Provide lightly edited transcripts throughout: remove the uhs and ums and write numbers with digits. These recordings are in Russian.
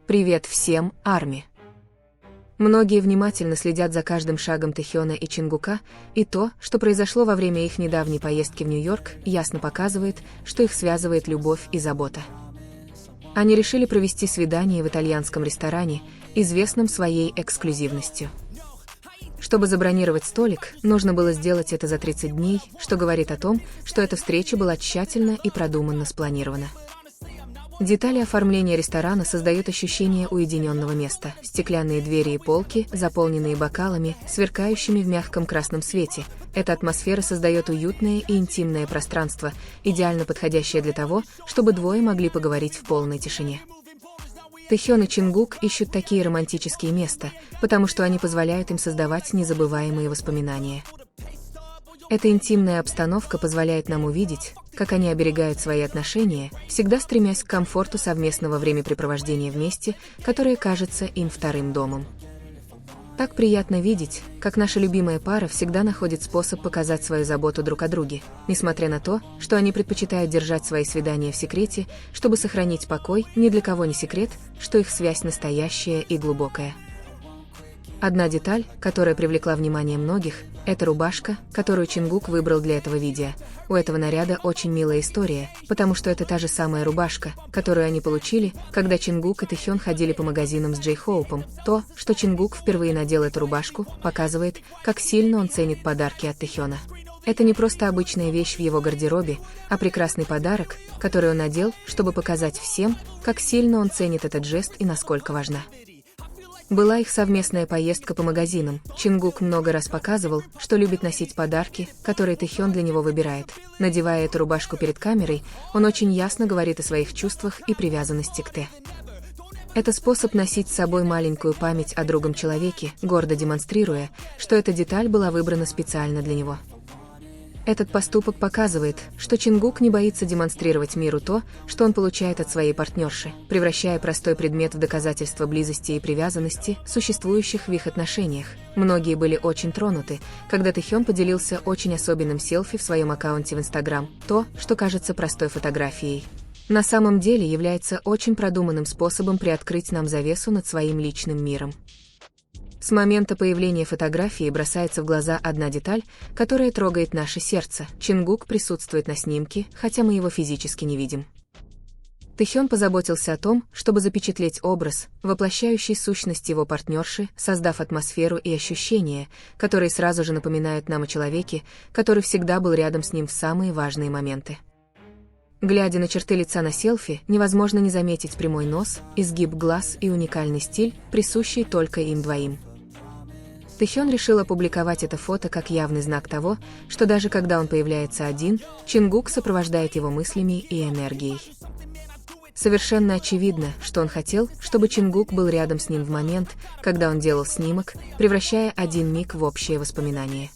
Привет всем, Арми! Многие внимательно следят за каждым шагом Тэхёна и Чингука, и то, что произошло во время их недавней поездки в Нью-Йорк, ясно показывает, что их связывает любовь и забота. Они решили провести свидание в итальянском ресторане, известном своей эксклюзивностью. Чтобы забронировать столик, нужно было сделать это за 30 дней, что говорит о том, что эта встреча была тщательно и продуманно спланирована. Детали оформления ресторана создают ощущение уединенного места. Стеклянные двери и полки, заполненные бокалами, сверкающими в мягком красном свете. Эта атмосфера создает уютное и интимное пространство, идеально подходящее для того, чтобы двое могли поговорить в полной тишине. Тэхён и Чингук ищут такие романтические места, потому что они позволяют им создавать незабываемые воспоминания. Эта интимная обстановка позволяет нам увидеть, как они оберегают свои отношения, всегда стремясь к комфорту совместного времяпрепровождения вместе, которое кажется им вторым домом. Так приятно видеть, как наша любимая пара всегда находит способ показать свою заботу друг о друге, несмотря на то, что они предпочитают держать свои свидания в секрете, чтобы сохранить покой. Ни для кого не секрет, что их связь настоящая и глубокая. Одна деталь, которая привлекла внимание многих, это рубашка, которую Чингук выбрал для этого видео. У этого наряда очень милая история, потому что это та же самая рубашка, которую они получили, когда Чингук и Тэхён ходили по магазинам с Джей Хоупом. То, что Чингук впервые надел эту рубашку, показывает, как сильно он ценит подарки от Тэхёна. Это не просто обычная вещь в его гардеробе, а прекрасный подарок, который он надел, чтобы показать всем, как сильно он ценит этот жест и насколько важна. Была их совместная поездка по магазинам. Чингук много раз показывал, что любит носить подарки, которые Тэхён для него выбирает. Надевая эту рубашку перед камерой, он очень ясно говорит о своих чувствах и привязанности к Тэ. Это способ носить с собой маленькую память о другом человеке, гордо демонстрируя, что эта деталь была выбрана специально для него. Этот поступок показывает, что Чингук не боится демонстрировать миру то, что он получает от своей партнерши, превращая простой предмет в доказательство близости и привязанности, существующих в их отношениях. Многие были очень тронуты, когда Тэхён поделился очень особенным селфи в своем аккаунте в Instagram. То, что кажется простой фотографией, на самом деле является очень продуманным способом приоткрыть нам завесу над своим личным миром. С момента появления фотографии бросается в глаза одна деталь, которая трогает наше сердце. Чингук присутствует на снимке, хотя мы его физически не видим. Тэхён позаботился о том, чтобы запечатлеть образ, воплощающий сущность его партнерши, создав атмосферу и ощущения, которые сразу же напоминают нам о человеке, который всегда был рядом с ним в самые важные моменты. Глядя на черты лица на селфи, невозможно не заметить прямой нос, изгиб глаз и уникальный стиль, присущий только им двоим. Тэхён решил опубликовать это фото как явный знак того, что даже когда он появляется один, Чингук сопровождает его мыслями и энергией. Совершенно очевидно, что он хотел, чтобы Чингук был рядом с ним в момент, когда он делал снимок, превращая один миг в общее воспоминание.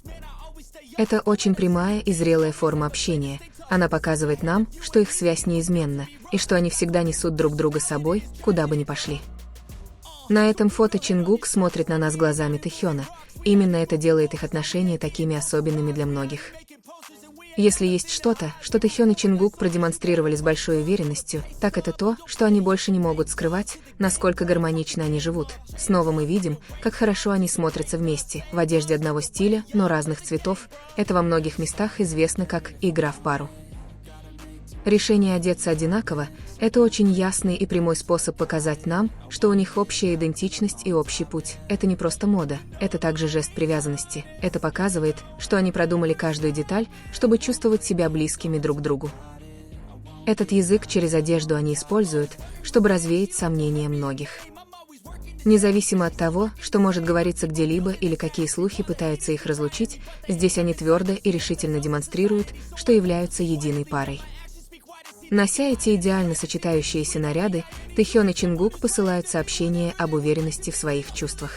Это очень прямая и зрелая форма общения. Она показывает нам, что их связь неизменна, и что они всегда несут друг друга с собой, куда бы ни пошли. На этом фото Чингук смотрит на нас глазами Тэхёна. Именно это делает их отношения такими особенными для многих. Если есть что-то, что Тэхён и Чингук продемонстрировали с большой уверенностью, так это то, что они больше не могут скрывать, насколько гармонично они живут. Снова мы видим, как хорошо они смотрятся вместе, в одежде одного стиля, но разных цветов. Это во многих местах известно как «игра в пару». Решение одеться одинаково – это очень ясный и прямой способ показать нам, что у них общая идентичность и общий путь. Это не просто мода, это также жест привязанности. Это показывает, что они продумали каждую деталь, чтобы чувствовать себя близкими друг к другу. Этот язык через одежду они используют, чтобы развеять сомнения многих. Независимо от того, что может говориться где-либо или какие слухи пытаются их разлучить, здесь они твердо и решительно демонстрируют, что являются единой парой. Нося эти идеально сочетающиеся наряды, Тэхён и Чингук посылают сообщение об уверенности в своих чувствах.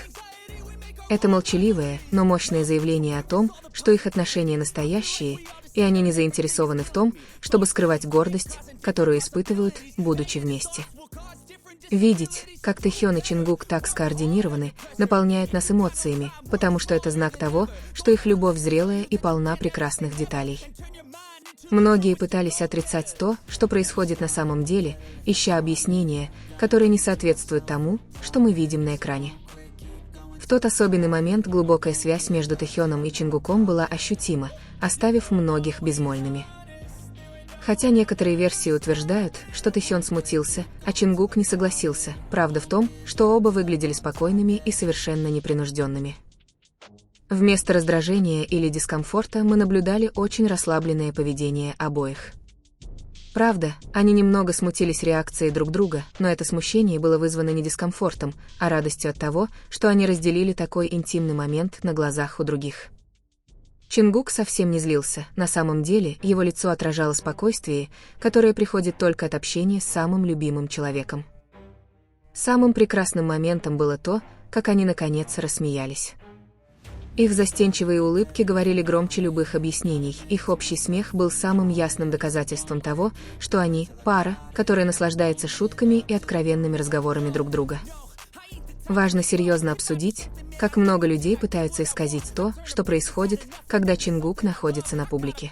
Это молчаливое, но мощное заявление о том, что их отношения настоящие, и они не заинтересованы в том, чтобы скрывать гордость, которую испытывают, будучи вместе. Видеть, как Тэхён и Чингук так скоординированы, наполняет нас эмоциями, потому что это знак того, что их любовь зрелая и полна прекрасных деталей. Многие пытались отрицать то, что происходит на самом деле, ища объяснения, которые не соответствуют тому, что мы видим на экране. В тот особенный момент глубокая связь между Тэхёном и Чингуком была ощутима, оставив многих безмольными. Хотя некоторые версии утверждают, что Тэхён смутился, а Чингук не согласился, правда в том, что оба выглядели спокойными и совершенно непринужденными. Вместо раздражения или дискомфорта мы наблюдали очень расслабленное поведение обоих. Правда, они немного смутились реакцией друг друга, но это смущение было вызвано не дискомфортом, а радостью от того, что они разделили такой интимный момент на глазах у других. Чингук совсем не злился, на самом деле его лицо отражало спокойствие, которое приходит только от общения с самым любимым человеком. Самым прекрасным моментом было то, как они наконец рассмеялись. Их застенчивые улыбки говорили громче любых объяснений, их общий смех был самым ясным доказательством того, что они – пара, которая наслаждается шутками и откровенными разговорами друг друга. Важно серьезно обсудить, как много людей пытаются исказить то, что происходит, когда Чингук находится на публике.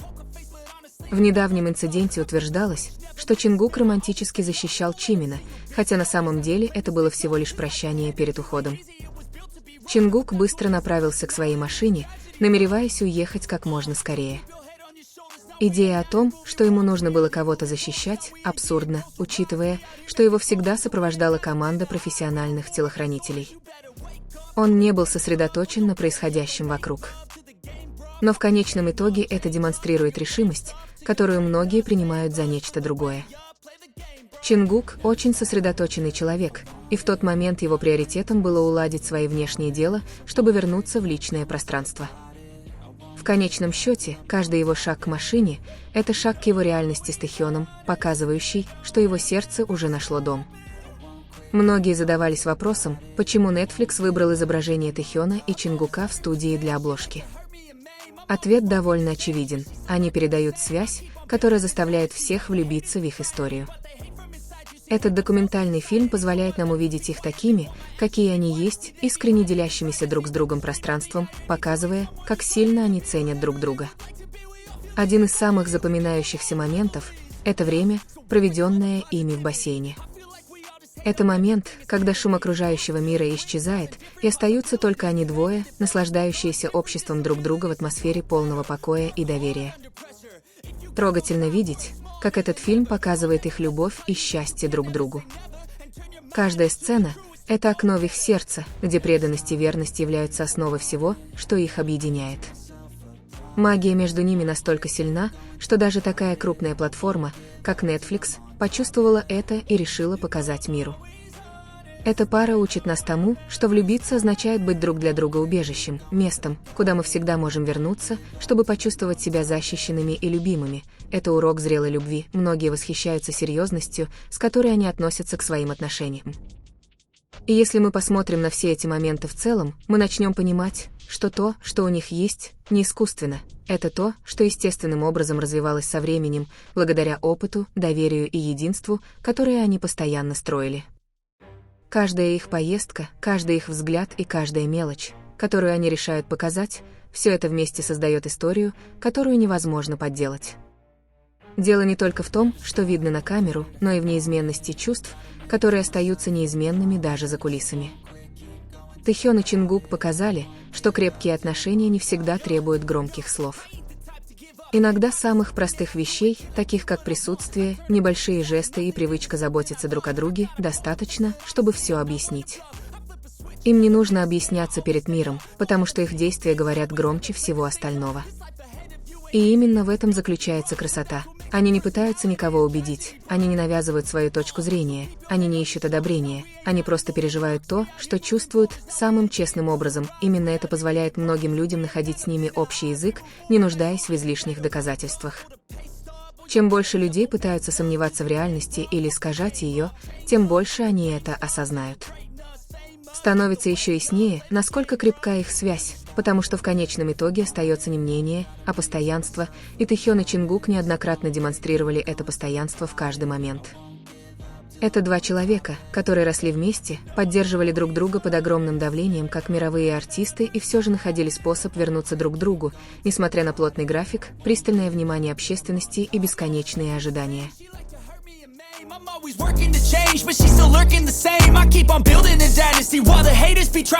В недавнем инциденте утверждалось, что Чингук романтически защищал Чимина, хотя на самом деле это было всего лишь прощание перед уходом. Чингук быстро направился к своей машине, намереваясь уехать как можно скорее. Идея о том, что ему нужно было кого-то защищать, абсурдна, учитывая, что его всегда сопровождала команда профессиональных телохранителей. Он не был сосредоточен на происходящем вокруг. Но в конечном итоге это демонстрирует решимость, которую многие принимают за нечто другое. Чингук – очень сосредоточенный человек, и в тот момент его приоритетом было уладить свои внешние дела, чтобы вернуться в личное пространство. В конечном счете, каждый его шаг к машине – это шаг к его реальности с Тэхёном, показывающий, что его сердце уже нашло дом. Многие задавались вопросом, почему Netflix выбрал изображение Тэхёна и Чингука в студии для обложки. Ответ довольно очевиден – они передают связь, которая заставляет всех влюбиться в их историю. Этот документальный фильм позволяет нам увидеть их такими, какие они есть, искренне делящимися друг с другом пространством, показывая, как сильно они ценят друг друга. Один из самых запоминающихся моментов – это время, проведенное ими в бассейне. Это момент, когда шум окружающего мира исчезает, и остаются только они двое, наслаждающиеся обществом друг друга в атмосфере полного покоя и доверия. Трогательно видеть, как этот фильм показывает их любовь и счастье друг к другу. Каждая сцена – это окно в их сердце, где преданность и верность являются основой всего, что их объединяет. Магия между ними настолько сильна, что даже такая крупная платформа, как Netflix, почувствовала это и решила показать миру. Эта пара учит нас тому, что влюбиться означает быть друг для друга убежищем, местом, куда мы всегда можем вернуться, чтобы почувствовать себя защищенными и любимыми. Это урок зрелой любви, многие восхищаются серьезностью, с которой они относятся к своим отношениям. И если мы посмотрим на все эти моменты в целом, мы начнем понимать, что то, что у них есть, не искусственно. Это то, что естественным образом развивалось со временем, благодаря опыту, доверию и единству, которые они постоянно строили. Каждая их поездка, каждый их взгляд и каждая мелочь, которую они решают показать, все это вместе создает историю, которую невозможно подделать. Дело не только в том, что видно на камеру, но и в неизменности чувств, которые остаются неизменными даже за кулисами. Тэхён и Чингук показали, что крепкие отношения не всегда требуют громких слов. Иногда самых простых вещей, таких как присутствие, небольшие жесты и привычка заботиться друг о друге, достаточно, чтобы все объяснить. Им не нужно объясняться перед миром, потому что их действия говорят громче всего остального. И именно в этом заключается красота. Они не пытаются никого убедить, они не навязывают свою точку зрения, они не ищут одобрения, они просто переживают то, что чувствуют, самым честным образом. Именно это позволяет многим людям находить с ними общий язык, не нуждаясь в излишних доказательствах. Чем больше людей пытаются сомневаться в реальности или искажать ее, тем больше они это осознают. Становится еще яснее, насколько крепка их связь, потому что в конечном итоге остается не мнение, а постоянство, и Тэхён и Чингук неоднократно демонстрировали это постоянство в каждый момент. Это два человека, которые росли вместе, поддерживали друг друга под огромным давлением, как мировые артисты, и все же находили способ вернуться друг к другу, несмотря на плотный график, пристальное внимание общественности и бесконечные ожидания. I'm always working to change, but she's still lurking the same. I keep on building a dynasty while the haters be trying.